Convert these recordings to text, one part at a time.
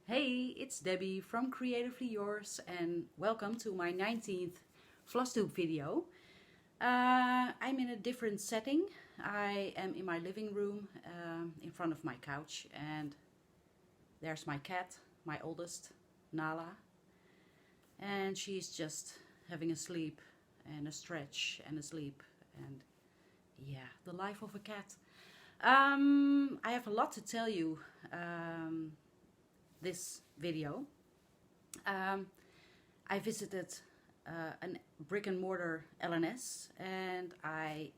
Hey, it's Debbie from Creatively Yours and welcome to my 19th Flosstube video. I'm in a different setting. I am in my living room in front of my couch, and there's my cat, my oldest, Nala. And she's just having a sleep and a stretch and a sleep, and yeah, the life of a cat. I have a lot to tell you this video. I visited a brick and mortar LNS, and I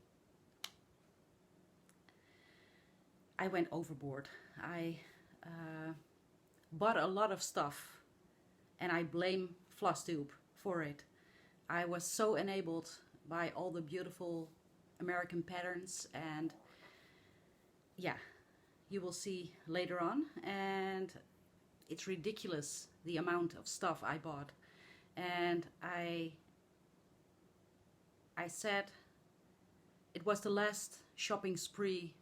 went overboard. I bought a lot of stuff, and I blame Flosstube for it. I was so enabled by all the beautiful American patterns, and yeah, you will see later on. And it's ridiculous the amount of stuff I bought, and I said it was the last shopping spree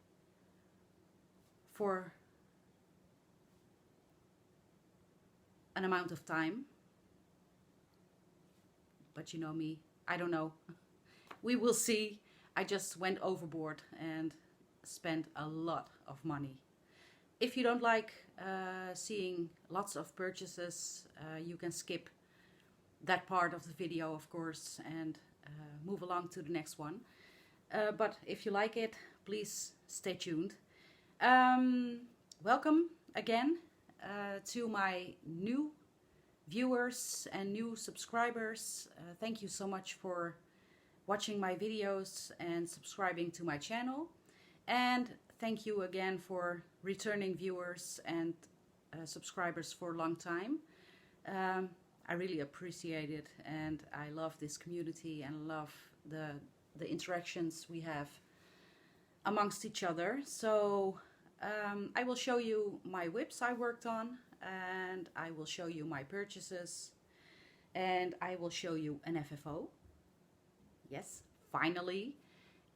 for an amount of time. But you know me, I don't know. We will see. I just went overboard and spent a lot of money. If you don't like seeing lots of purchases, you can skip that part of the video, of course, and move along to the next one. But if you like it, please stay tuned. Welcome again to my new viewers and new subscribers. Thank you so much for watching my videos and subscribing to my channel. And thank you again for returning viewers and subscribers for a long time. I really appreciate it, and I love this community and love the interactions we have amongst each other. So I will show you my whips I worked on, and I will show you my purchases, and I will show you an FFO. Yes, finally.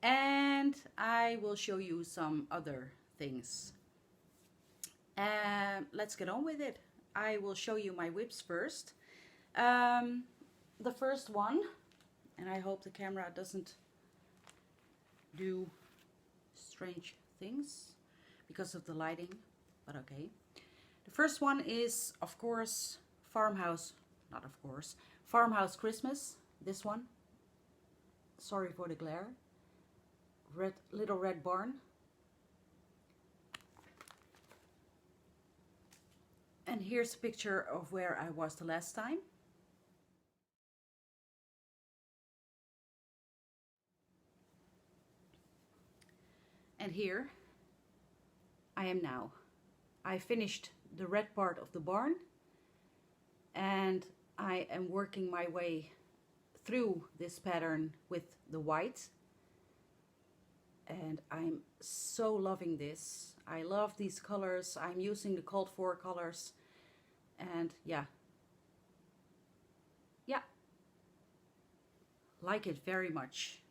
And I will show you some other things. Let's get on with it. I will show you my whips first. The first one, and I hope the camera doesn't do strange things because of the lighting, but okay. The first one is, of course, Farmhouse Christmas. This one. Sorry for the glare. Little red barn. And here's a picture of where I was the last time. And here I am now. I finished the red part of the barn, and I am working my way through this pattern with the white. And I'm so loving this. I love these colors. I'm using the called for colors, and yeah, like it very much.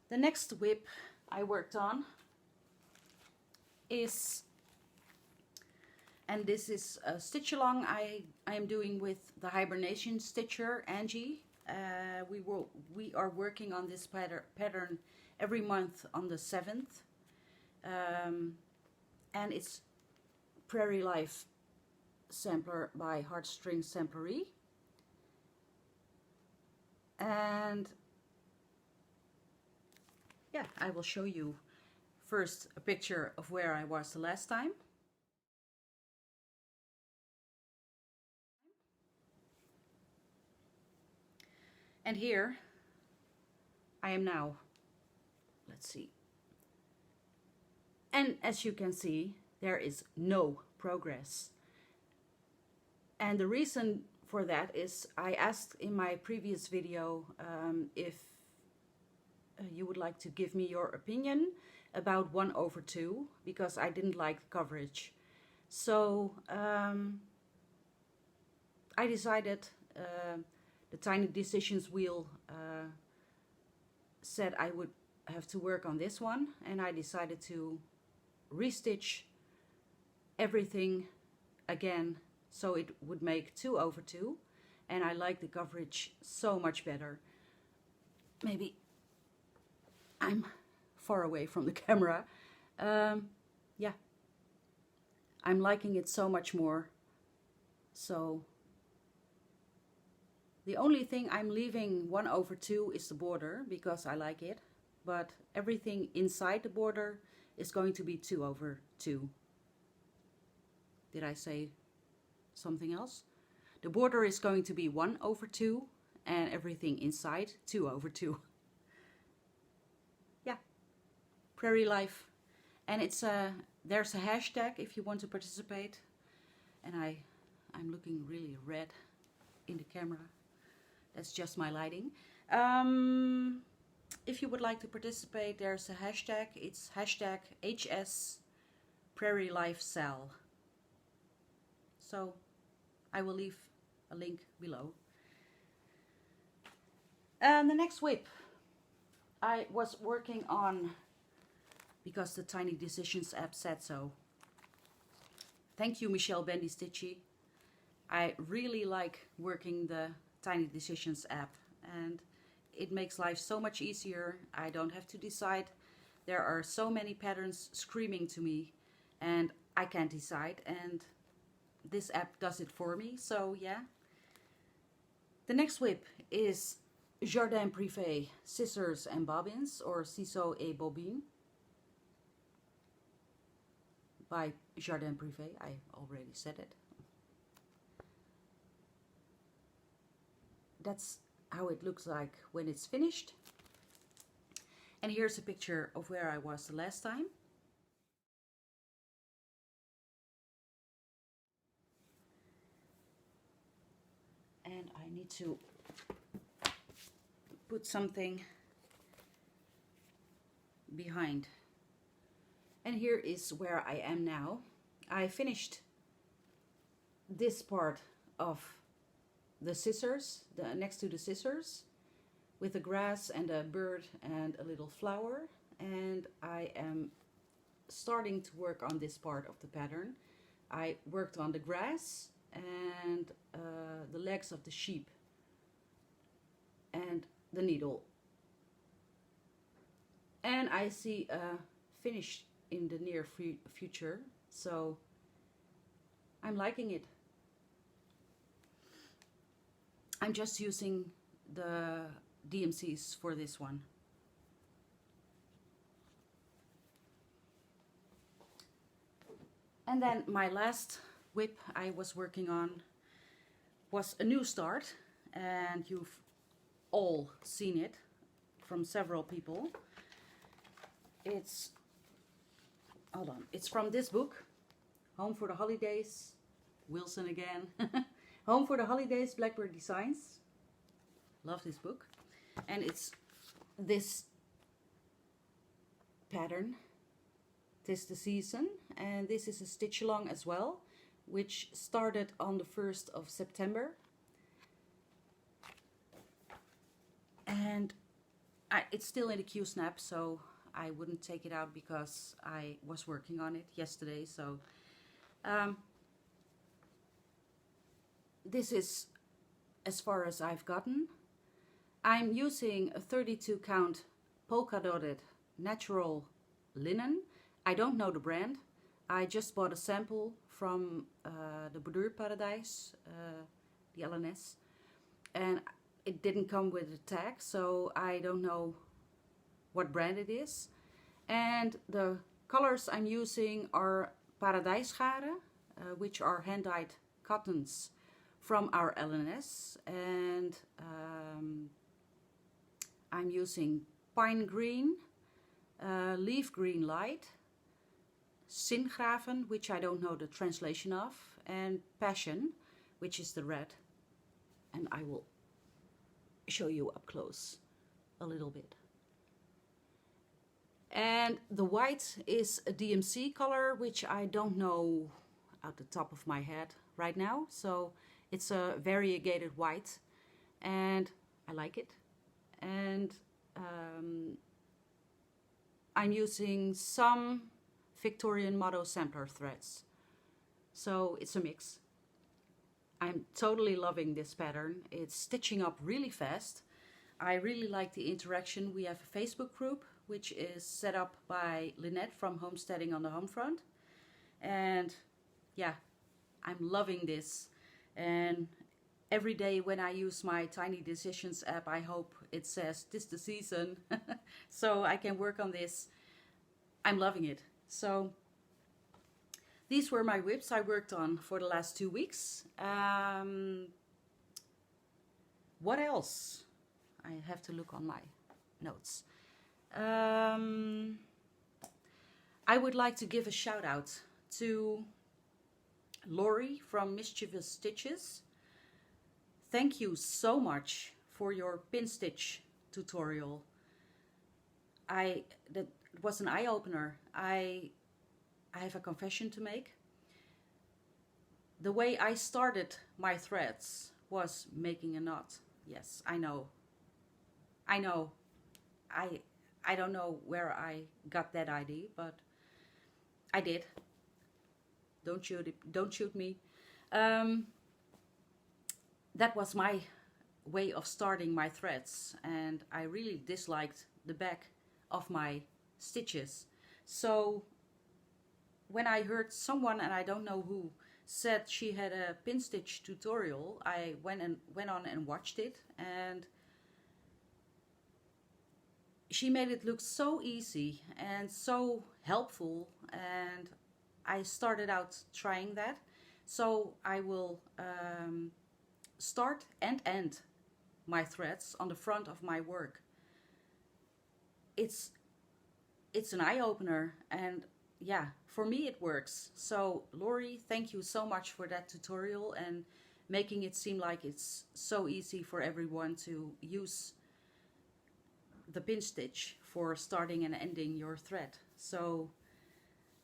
The next whip I worked on is, and this is a stitch along I am doing with the hibernation stitcher Angie. We are working on this pattern every month on the 7th, and it's Prairie Life sampler by Heartstring Samplery. And yeah, I will show you first a picture of where I was the last time. And here I am now. Let's see. And as you can see, there is no progress. And the reason for that is I asked in my previous video if you would like to give me your opinion about 1/2, because I didn't like the coverage. So I decided, the Tiny Decisions wheel said I would have to work on this one, and I decided to restitch everything again, so it would make 2/2, and I like the coverage so much better. Maybe I'm far away from the camera. Yeah, I'm liking it so much more. So the only thing I'm leaving 1/2 is the border, because I like it, but everything inside the border is going to be 2/2. Did I say something else? The border is going to be 1/2 and everything inside 2/2. Yeah, Prairie life. And it's there's a hashtag if you want to participate. And I'm looking really red in the camera. That's just my lighting. If you would like to participate, there's a hashtag. It's hashtag HS Prairie Life Sal. So I will leave a link below. And the next whip I was working on, because the Tiny Decisions app said so. Thank you, Michelle Bendy Stitchy. I really like working the Tiny Decisions app, and it makes life so much easier. I don't have to decide. There are so many patterns screaming to me and I can't decide, and this app does it for me. So yeah. The next whip is Jardin Privé Scissors and Bobbins, or Ciseaux et Bobine by Jardin Privé. I already said it. That's how it looks like when it's finished. And here's a picture of where I was the last time. And I need to put something behind. And here is where I am now. I finished this part of the scissors, next to the scissors, with a grass and a bird and a little flower. And I am starting to work on this part of the pattern. I worked on the grass and the legs of the sheep and the needle. And I see a finish in the near future, so I'm liking it. I'm just using the DMCs for this one. And then my last whip I was working on was a new start, and you've all seen it from several people. It's, hold on, it's from this book, Home for the Holidays, Wilson again. Home for the Holidays, Blackbird Designs. Love this book. And it's this pattern, 'Tis the Season, and this is a stitch along as well, which started on the 1st of September. And it's still in the Q-snap, so I wouldn't take it out because I was working on it yesterday. So this is as far as I've gotten. I'm using a 32 count polka dotted natural linen. I don't know the brand. I just bought a sample from the Boudoir Paradise, the LNS, and it didn't come with a tag, so I don't know what brand it is. And the colors I'm using are Paradijsgaren, which are hand-dyed cottons from our LNS, and I'm using Pine Green, Leaf Green Light, Singraven, which I don't know the translation of, and Passion, which is the red. And I will show you up close a little bit. And the white is a DMC color, which I don't know at the top of my head right now. So it's a variegated white, and I like it. And I'm using some Victorian Motto sampler threads. So it's a mix. I'm totally loving this pattern. It's stitching up really fast. I really like the interaction. We have a Facebook group which is set up by Lynette from Homesteading on the Homefront. And yeah, I'm loving this. And every day when I use my Tiny Decisions app, I hope it says "'tis the season" so I can work on this. I'm loving it. So these were my whips I worked on for the last 2 weeks. What else? I have to look on my notes. I would like to give a shout out to Lori from Mischievous Stitches. Thank you so much for your pin stitch tutorial. That was an eye-opener. I have a confession to make. The way I started my threads was making a knot. Yes, I know. I don't know where I got that idea, but I did. Don't shoot me. That was my way of starting my threads, and I really disliked the back of my stitches. So when I heard someone, and I don't know who, said she had a pin stitch tutorial, I went on and watched it, and she made it look so easy and so helpful, and I started out trying that. So I will start and end my threads on the front of my work. It's an eye-opener, and yeah, for me it works. So Lori, thank you so much for that tutorial and making it seem like it's so easy for everyone to use the pin stitch for starting and ending your thread. So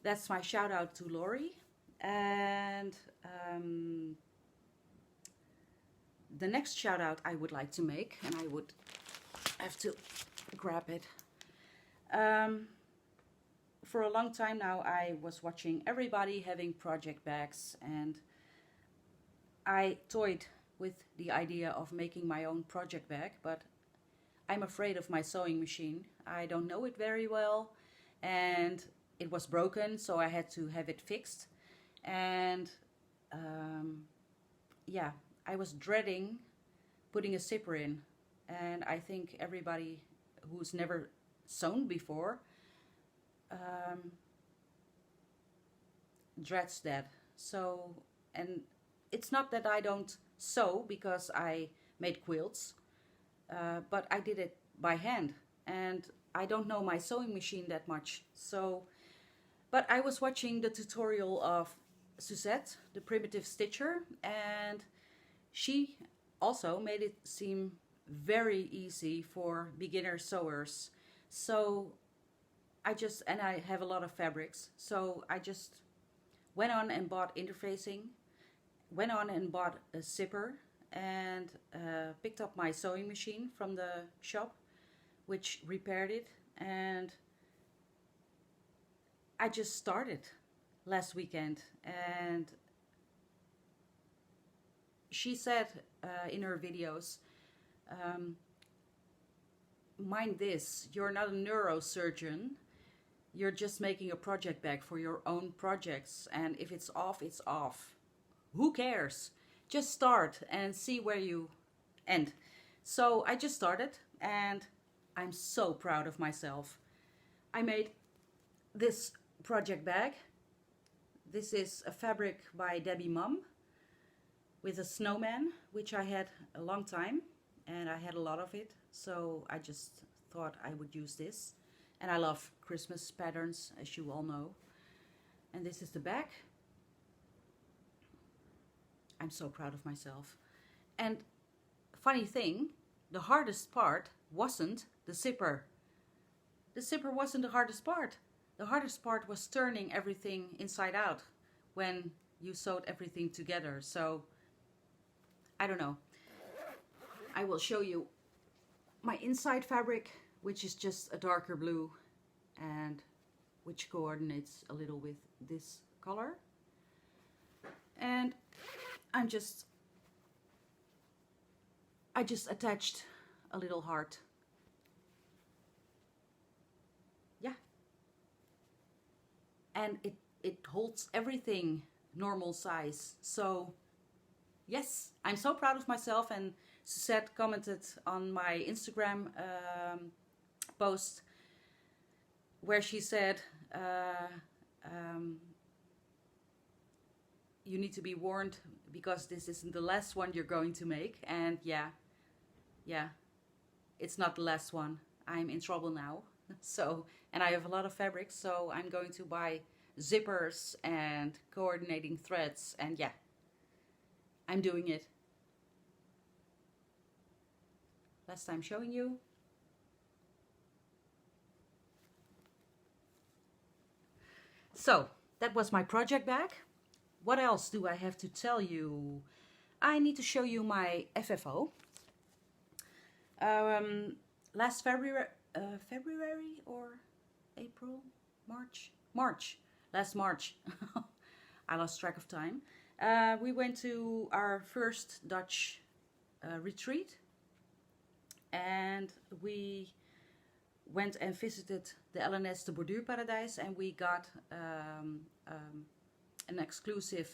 that's my shout out to Lori. And the next shout out I would like to make, and I would have to grab it. For a long time now I was watching everybody having project bags, and I toyed with the idea of making my own project bag, but I'm afraid of my sewing machine. I don't know it very well, and it was broken, so I had to have it fixed. And yeah, I was dreading putting a zipper in, and I think everybody who's never sewn before dreads that. So, and it's not that I don't sew, because I made quilts, but I did it by hand, and I don't know my sewing machine that much. So, but I was watching the tutorial of Suzette, the primitive stitcher, and she also made it seem very easy for beginner sewers. So and I have a lot of fabrics, so I just went on and bought interfacing, went on and bought a zipper, and picked up my sewing machine from the shop, which repaired it, and I just started last weekend. And she said in her videos, mind this, you're not a neurosurgeon, you're just making a project bag for your own projects, and if it's off, it's off. Who cares? Just start and see where you end. So I just started, and I'm so proud of myself. I made this project bag. This is a fabric by Debbie Mum with a snowman, which I had a long time, and I had a lot of it, so I just thought I would use this. And I love Christmas patterns, as you all know. And this is the back. I'm so proud of myself. And funny thing, the hardest part wasn't the zipper. The zipper wasn't the hardest part. The hardest part was turning everything inside out when you sewed everything together. So, I don't know. I will show you my inside fabric, which is just a darker blue, and which coordinates a little with this color. And I just attached a little heart. Yeah. And it holds everything normal size. So yes, I'm so proud of myself. And Suzette commented on my Instagram post where she said, you need to be warned because this isn't the last one you're going to make. And yeah, it's not the last one. I'm in trouble now. So, and I have a lot of fabrics, so I'm going to buy zippers and coordinating threads, and yeah, I'm doing it. Last time showing you. So, that was my project bag. What else do I have to tell you? I need to show you my FFO. Last February or April? March. Last March. I lost track of time. We went to our first Dutch retreat. And we went and visited the LNS, the Borduurparadijs, and we got an exclusive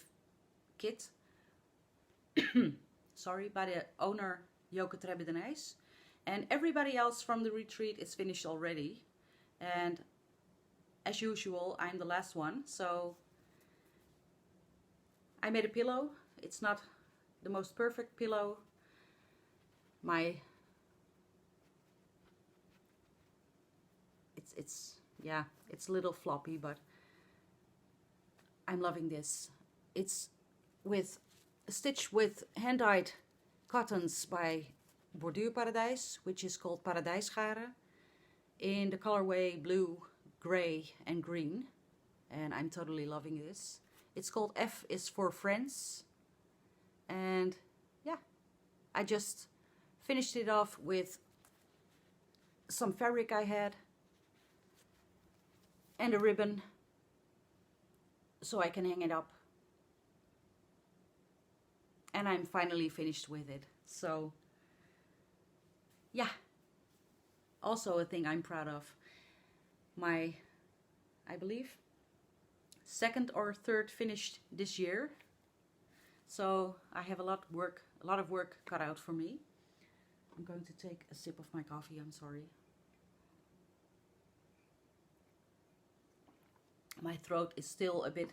kit, sorry, by the owner Joke Trebbedenijs. And everybody else from the retreat is finished already. And as usual, I'm the last one. So I made a pillow. It's not the most perfect pillow. It's a little floppy, but I'm loving this. It's stitched with hand-dyed cottons by Borduurparadijs, which is called Paradijsgaren, in the colorway blue, gray and green. And I'm totally loving this. It's called F is for Friends. And yeah, I just finished it off with some fabric I had and a ribbon so I can hang it up. And I'm finally finished with it. So yeah, also a thing I'm proud of. My, I believe, second or third finished this year. So I have a lot of work cut out for me. I'm going to take a sip of my coffee, I'm sorry. My throat is still a bit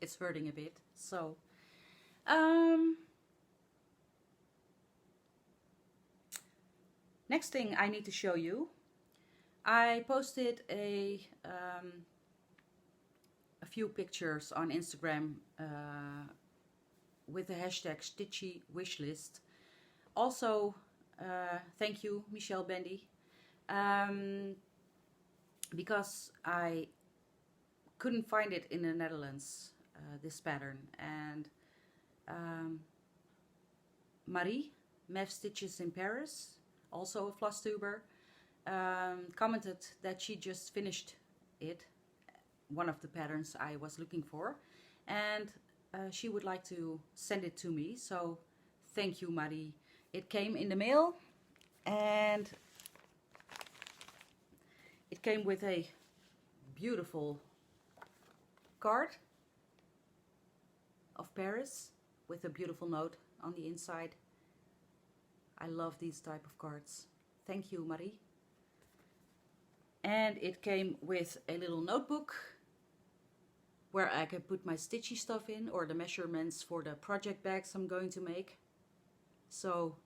it's hurting a bit. So next thing I need to show you, I posted a few pictures on Instagram with the hashtag stitchy wishlist. Also, thank you, Michelle Bendy, because I couldn't find it in the Netherlands, this pattern. And Marie, Mev Stitches in Paris, also a Flosstuber, commented that she just finished it, one of the patterns I was looking for, and she would like to send it to me. So thank you, Marie. It came in the mail, and it came with a beautiful card of Paris with a beautiful note on the inside. I love these type of cards. Thank you, Marie. And it came with a little notebook where I can put my stitchy stuff in, or the measurements for the project bags I'm going to make. So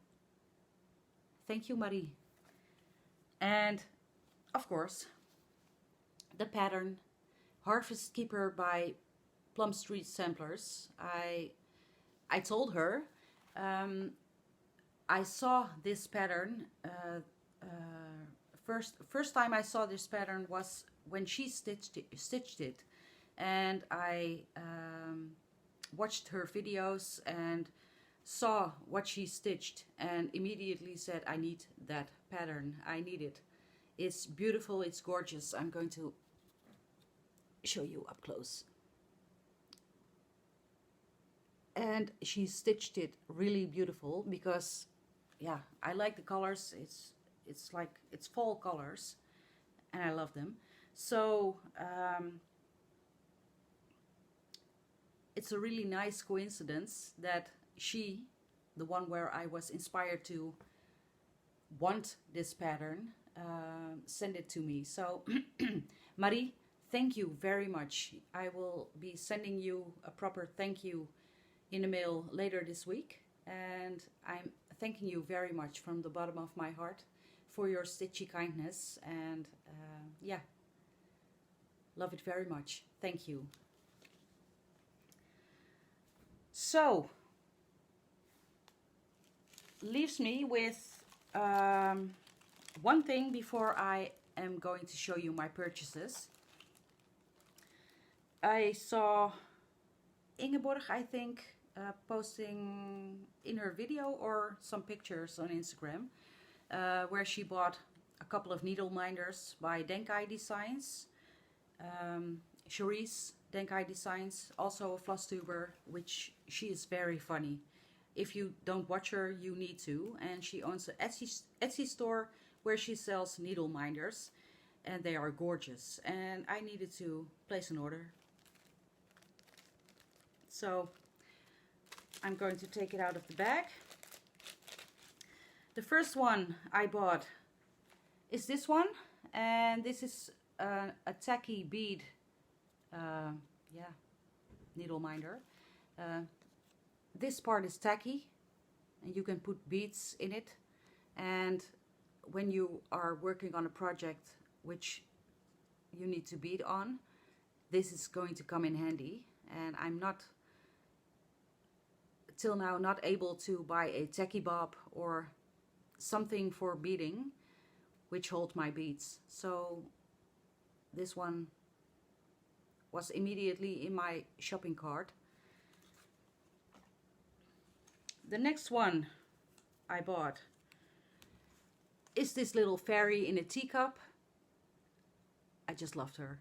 thank you, Marie. And of course, the pattern Harvest Keeper by Plum Street Samplers. I told her I saw this pattern first time I saw this pattern was when she stitched it, and I watched her videos and saw what she stitched and immediately said, I need that pattern. I need it. It's beautiful, it's gorgeous. I'm going to show you up close. And she stitched it really beautiful because, yeah, I like the colors. It's like it's fall colors, and I love them. So it's a really nice coincidence that she, the one where I was inspired to want this pattern, send it to me. So Marie, thank you very much. I will be sending you a proper thank you in the mail later this week, and I'm thanking you very much from the bottom of my heart for your stitchy kindness, and yeah, love it very much. Thank you. So leaves me with one thing before I am going to show you my purchases. I saw Ingeborg, I think, posting in her video or some pictures on Instagram where she bought a couple of needle minders by Denkai Designs. Cherise Denkai Designs, also a Flosstuber, which she is very funny. If you don't watch her, you need to. And she owns an Etsy store where she sells needle minders, and they are gorgeous. And I needed to place an order. So I'm going to take it out of the bag. The first one I bought is this one, and this is a tacky bead, yeah, needle minder. This part is tacky, and you can put beads in it. And when you are working on a project which you need to bead on, this is going to come in handy. And I'm not, till now, not able to buy a tacky bob or something for beading which hold my beads. So this one was immediately in my shopping cart. The next one I bought is this little fairy in a teacup. I just loved her.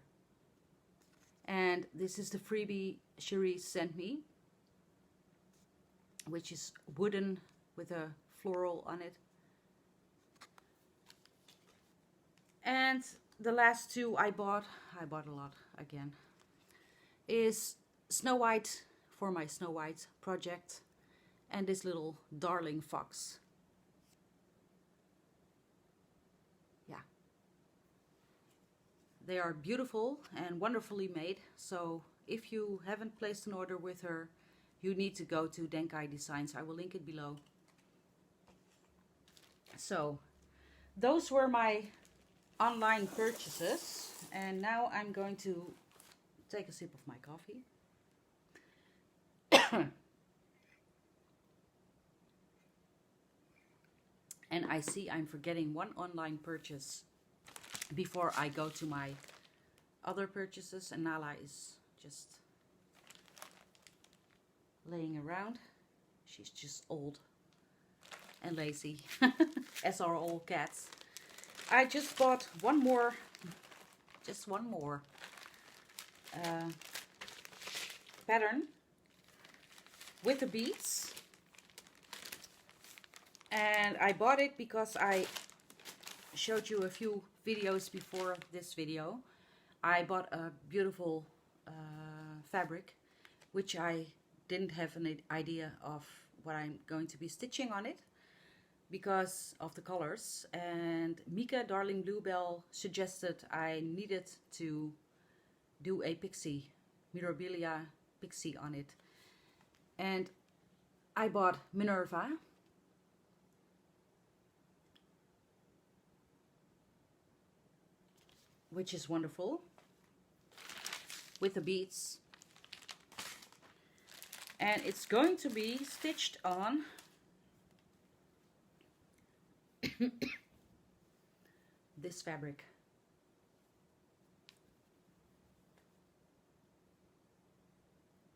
And this is the freebie Cherie sent me, which is wooden with a floral on it. And the last two I bought a lot again, is Snow White for my Snow White project, and this little darling fox. Yeah. They are beautiful and wonderfully made, so if you haven't placed an order with her, you need to go to Denkai Designs. I will link it below. So those were my online purchases, and now I'm going to take a sip of my coffee. And I see I'm forgetting one online purchase before I go to my other purchases, and Nala is just laying around. She's just old and lazy, as are all cats. I just bought one more pattern with the beads, and I bought it because I showed you a few videos before this video. I bought a beautiful fabric which I didn't have an idea of what I'm going to be stitching on it because of the colors, and Mika Darling Bluebell suggested I needed to do a pixie, Mirabilia pixie on it, and I bought Minerva, which is wonderful, with the beads, and it's going to be stitched on this fabric.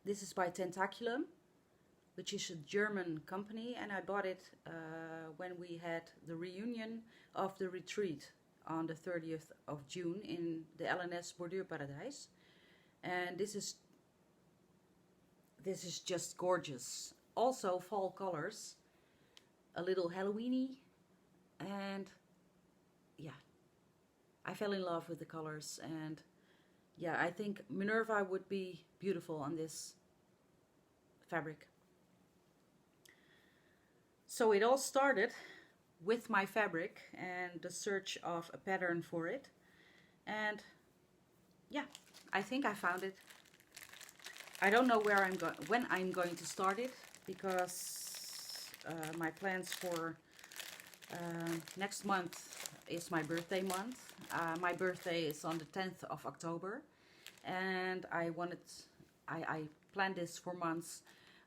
This is by Tentaculum, which is a German company, and I bought it when we had the reunion of the retreat on the 30th of June in the LNS Borduurparadijs. and this is just gorgeous. Also fall colors, a little Halloweeny, and yeah, I fell in love with the colors, and yeah, I think Minerva would be beautiful on this fabric. So it all started with my fabric and the search of a pattern for it, and yeah, I think I found it. I don't know where when I'm going to start it, because my plans for next month is my birthday month. My birthday is on the 10th of October, and I planned this for months.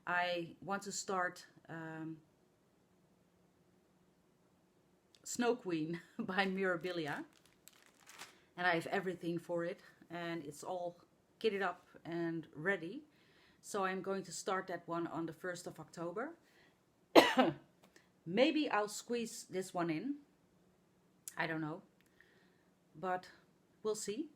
I want to start Snow Queen by Mirabilia, and I have everything for it, and it's all kitted up and ready. So I'm going to start that one on the 1st of October. Maybe I'll squeeze this one in, I don't know, but we'll see.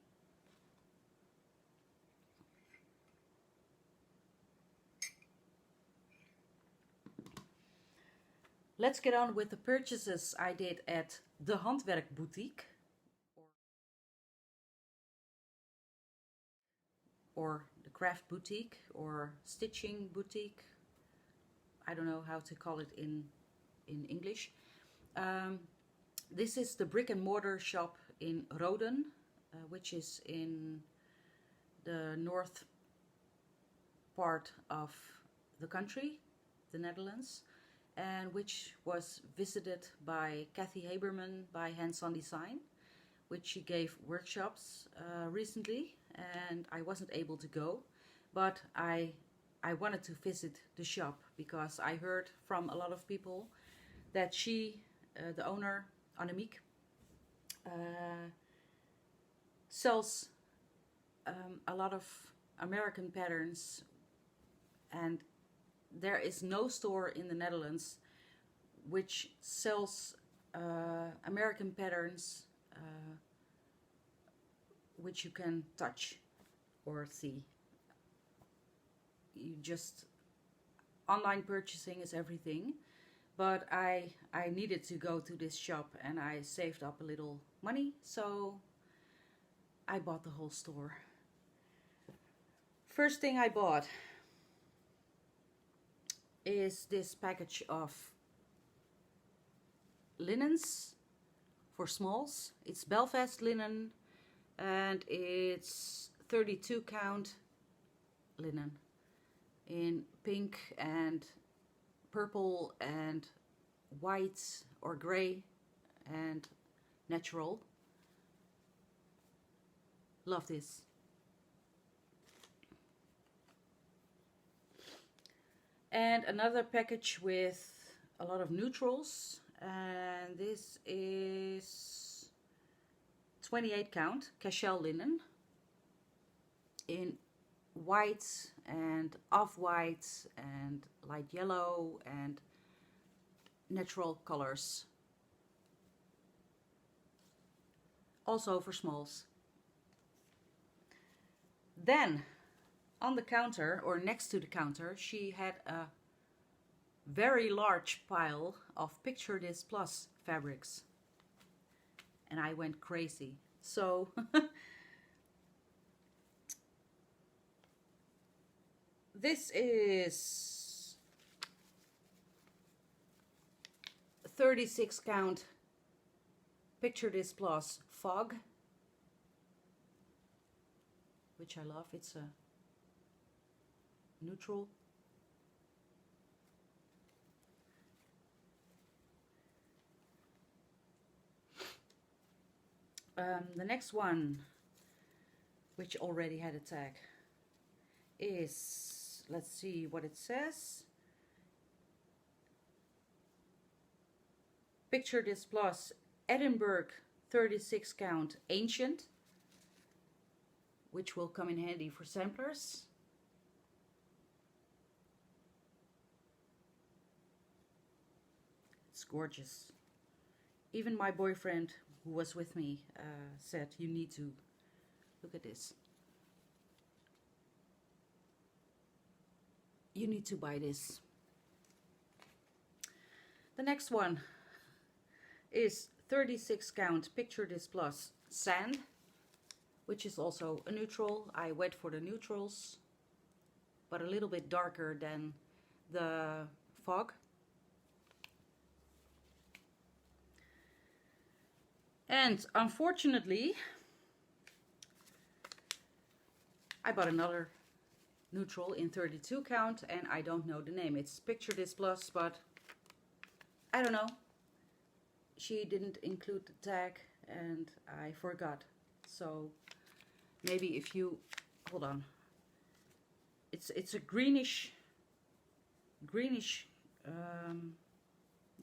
Let's get on with the purchases I did at the Handwerkboetiek, or the craft boutique, or stitching boutique. I don't know how to call it in English. This is the brick and mortar shop in Roden, which is in the north part of the country, the Netherlands, and which was visited by Kathy Haberman by Hands-on Design, which she gave workshops recently, and I wasn't able to go, but I wanted to visit the shop because I heard from a lot of people that she, the owner, Annemiek, sells a lot of American patterns, and there is no store in the Netherlands which sells American patterns which you can touch or see. You just, online purchasing is everything, but I needed to go to this shop, and I saved up a little money, so I bought the whole store. First thing I bought is this package of linens for smalls. It's Belfast linen, and it's 32 count linen in pink and purple and white or gray and natural. Love this. And another package with a lot of neutrals, and this is 28 count cashel linen in white and off-white and light yellow and natural colors, also for smalls. Then on the counter, or next to the counter, she had a very large pile of Picture This Plus fabrics, and I went crazy. So this is 36 count Picture This Plus Fog, which I love. It's a neutral. The next one, which already had a tag, is, let's see what it says. Picture This Plus Edinburgh 36 count Ancient, which will come in handy for samplers. It's gorgeous. Even my boyfriend, who was with me, said, you need to look at this. you need to buy this. The next one is 36 count Picture This Plus Sand, which is also a neutral. I went for the neutrals, but a little bit darker than the fog. And unfortunately, I bought another neutral in 32 count, and I don't know the name. It's Picture This Plus, but I don't know. She didn't include the tag and I forgot. So maybe if you hold on. It's a greenish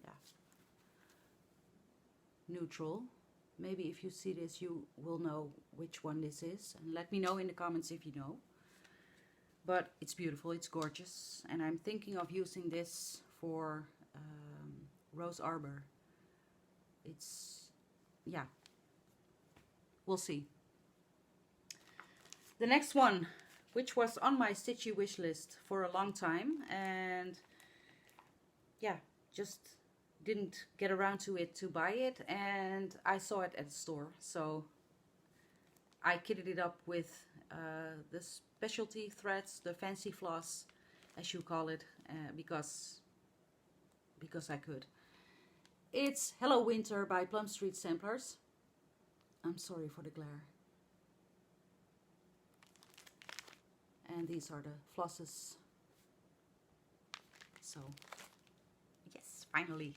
yeah, neutral. Maybe if you see this you will know which one this is, and let me know in the comments if you know. But it's beautiful, it's gorgeous, and I'm thinking of using this for Rose Arbor. It's, yeah, we'll see. The next one, which was on my stitchy wish list for a long time, and yeah, just didn't get around to it to buy it, and I saw it at the store, so I kitted it up with the specialty threads, the fancy floss, as you call it, because I could. It's Hello Winter by Plum Street Samplers. I'm sorry for the glare. And these are the flosses. So, yes, finally.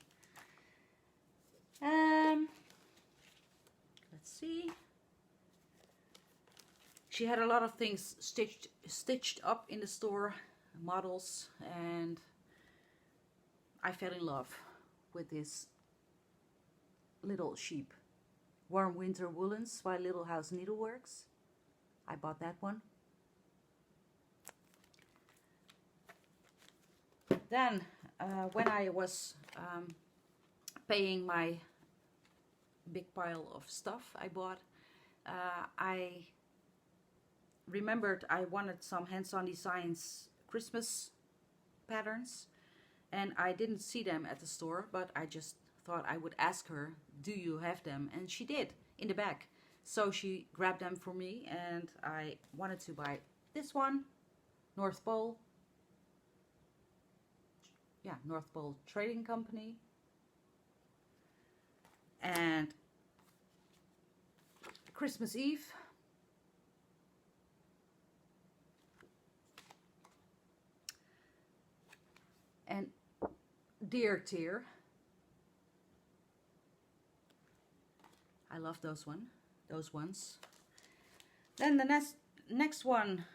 Let's see. She had a lot of things stitched up in the store, models, and I fell in love with this little sheep. Warm Winter Woolens by Little House Needleworks. I bought that one. Then, when I was paying my big pile of stuff I bought, I remembered I wanted some Hands-On Designs Christmas patterns, and I didn't see them at the store, but I just thought I would ask her, do you have them? And she did, in the back. So she grabbed them for me, and I wanted to buy this one, North Pole. Yeah, North Pole Trading Company. And Christmas Eve. And Dear Tear. I love those ones. Then the next one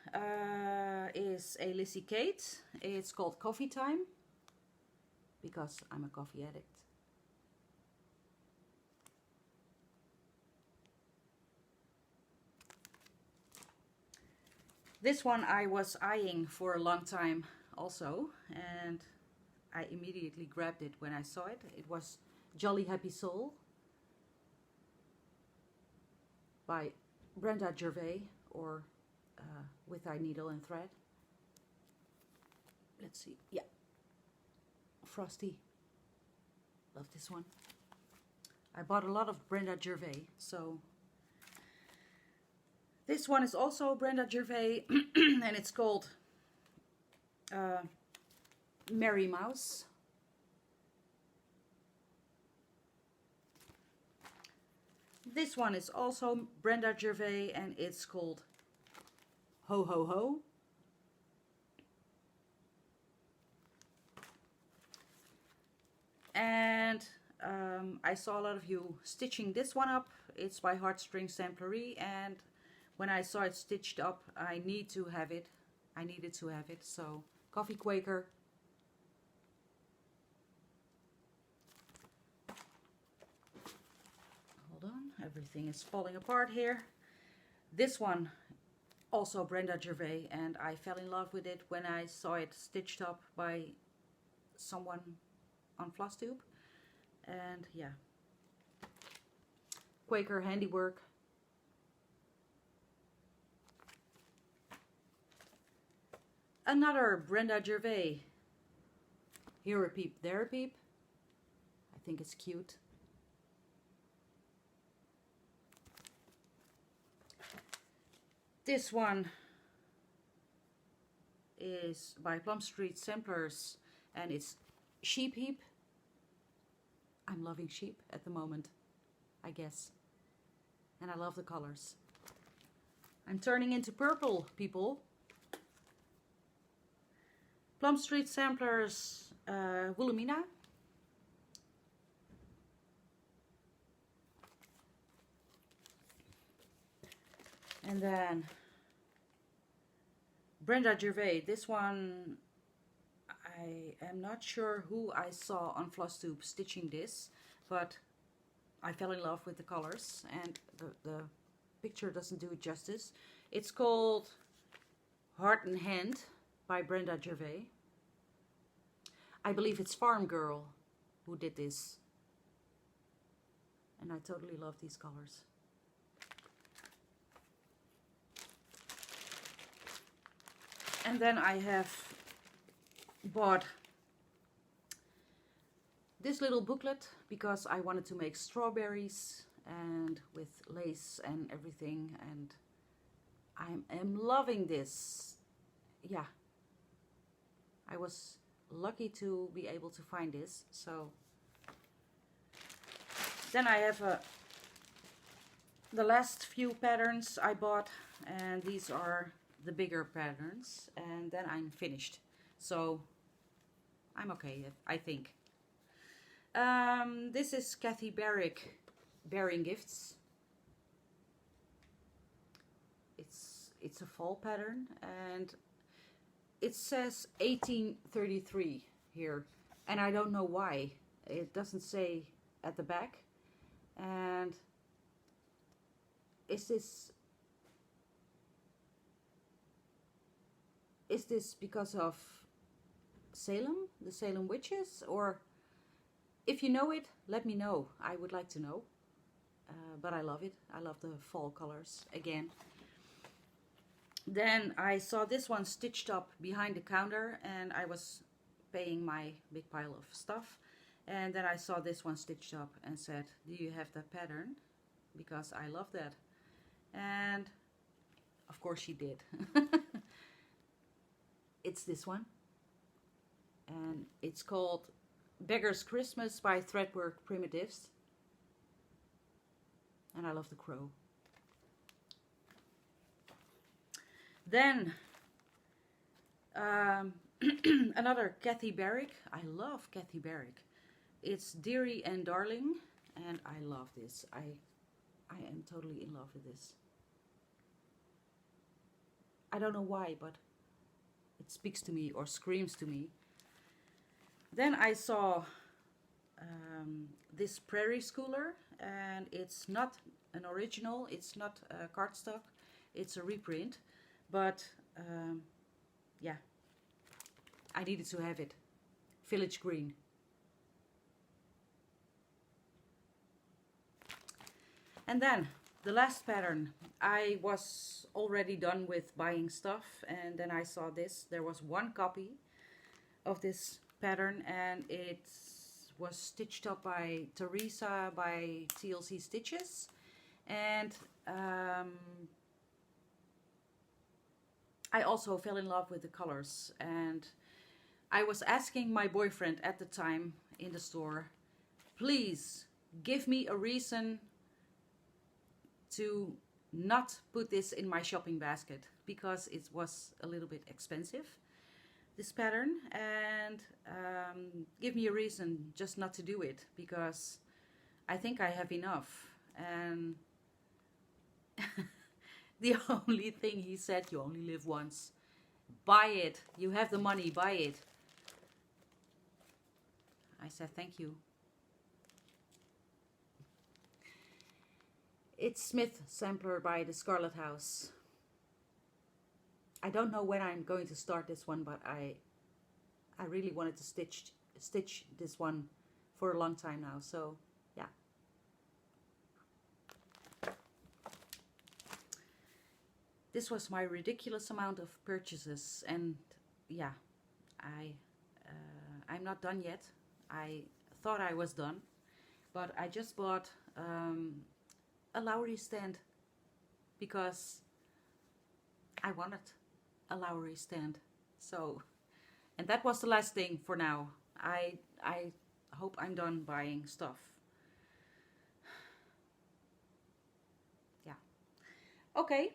is a Lissy Kate. It's called Coffee Time, because I'm a coffee addict. This one I was eyeing for a long time also, and I immediately grabbed it when I saw it. It was Jolly Happy Soul by Brenda Gervais, or With Thy Needle and Thread. Let's see, yeah, Frosty. Love this one. I bought a lot of Brenda Gervais, so this one is also Brenda Gervais, and it's called Merry Mouse. This one is also Brenda Gervais, and it's called Ho Ho Ho. And I saw a lot of you stitching this one up. It's by Heartstring Samplery, and when I saw it stitched up, I needed to have it. So Coffee Quaker. Hold on, everything is falling apart here. This one, also Brenda Gervais, and I fell in love with it when I saw it stitched up by someone on Flosstube. And yeah, Quaker Handiwork. Another Brenda Gervais. Here a peep, there a peep. I think it's cute. This one is by Plum Street Samplers and it's Sheep Heap. I'm loving sheep at the moment, I guess. And I love the colors. I'm turning into purple, people. Plum Street Samplers Wilhelmina. And then Brenda Gervais. This one, I am not sure who I saw on Flosstube stitching this, but I fell in love with the colors and the picture doesn't do it justice. It's called Heart and Hand by Brenda Gervais. I believe it's Farm Girl who did this. And I totally love these colors. And then I have bought this little booklet because I wanted to make strawberries and with lace and everything, and I am loving this. Yeah, I was lucky to be able to find this. So then I have the last few patterns I bought, and these are the bigger patterns, and then I'm finished. So I'm okay, I think. This is Kathy Barrick Bearing Gifts. It's a fall pattern and it says 1833 here, and I don't know why. It doesn't say at the back. And is this because of Salem, the Salem witches? Or if you know it, let me know. I would like to know. But I love it. I love the fall colors again. Then I saw this one stitched up behind the counter and I was paying my big pile of stuff. And then I saw this one stitched up and said, do you have that pattern? Because I love that. And of course she did. It's this one. And it's called Beggar's Christmas by Threadwork Primitives. And I love the crow. Then another Kathy Barrick. I love Kathy Barrick. It's Dearie and Darling, and I love this. I am totally in love with this. I don't know why, but it speaks to me or screams to me. Then I saw this Prairie Schooler, and it's not an original, it's not a cardstock, it's a reprint, but yeah, I needed to have it. Village Green. And then the last pattern. I was already done with buying stuff, and then I saw this. There was one copy of this pattern, and it was stitched up by Teresa by TLC Stitches. And I also fell in love with the colors, and I was asking my boyfriend at the time in the store, please give me a reason to not put this in my shopping basket, because it was a little bit expensive, this pattern, and give me a reason just not to do it, because I think I have enough. And the only thing he said, you only live once. Buy it. You have the money, buy it. I said, thank you. It's Smith Sampler by the Scarlet House. I don't know when I'm going to start this one, but I really wanted to stitch this one for a long time now, so yeah. This was my ridiculous amount of purchases, and yeah, I'm not done yet. I thought I was done, but I just bought a Lowry stand because I wanted a Lowry stand. So, and that was the last thing for now. I hope I'm done buying stuff. Yeah. Okay.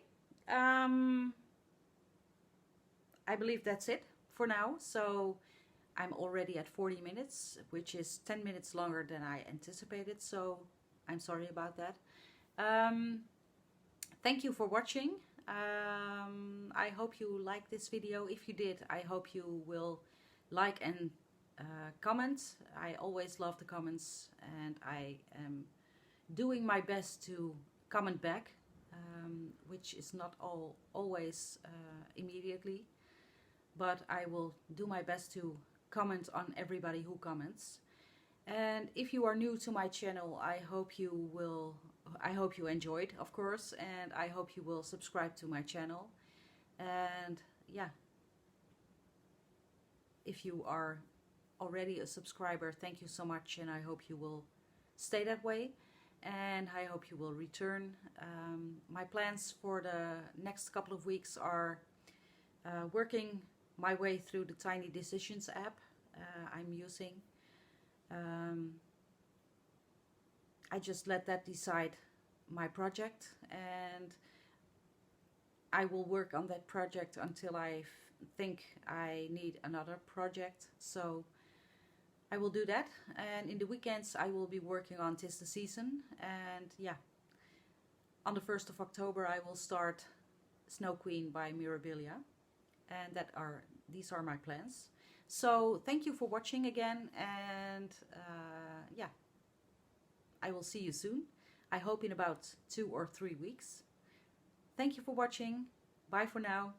I believe that's it for now. So I'm already at 40 minutes, which is 10 minutes longer than I anticipated. So I'm sorry about that. Thank you for watching. I hope you liked this video. If you did, I hope you will like and comment. I always love the comments, and I am doing my best to comment back, which is not always immediately, but I will do my best to comment on everybody who comments. And if you are new to my channel, I hope you enjoyed, of course, and I hope you will subscribe to my channel. And yeah, if you are already a subscriber, thank you so much, and I hope you will stay that way, and I hope you will return. My plans for the next couple of weeks are working my way through the Tiny Decisions app I'm using. I just let that decide my project, and I will work on that project until I think I need another project. So I will do that, and in the weekends I will be working on 'Tis the Season. And yeah, on the 1st of October I will start Snow Queen by Mirabilia, and these are my plans. So thank you for watching again, and yeah, I will see you soon. I hope in about 2 or 3 weeks. Thank you for watching. Bye for now.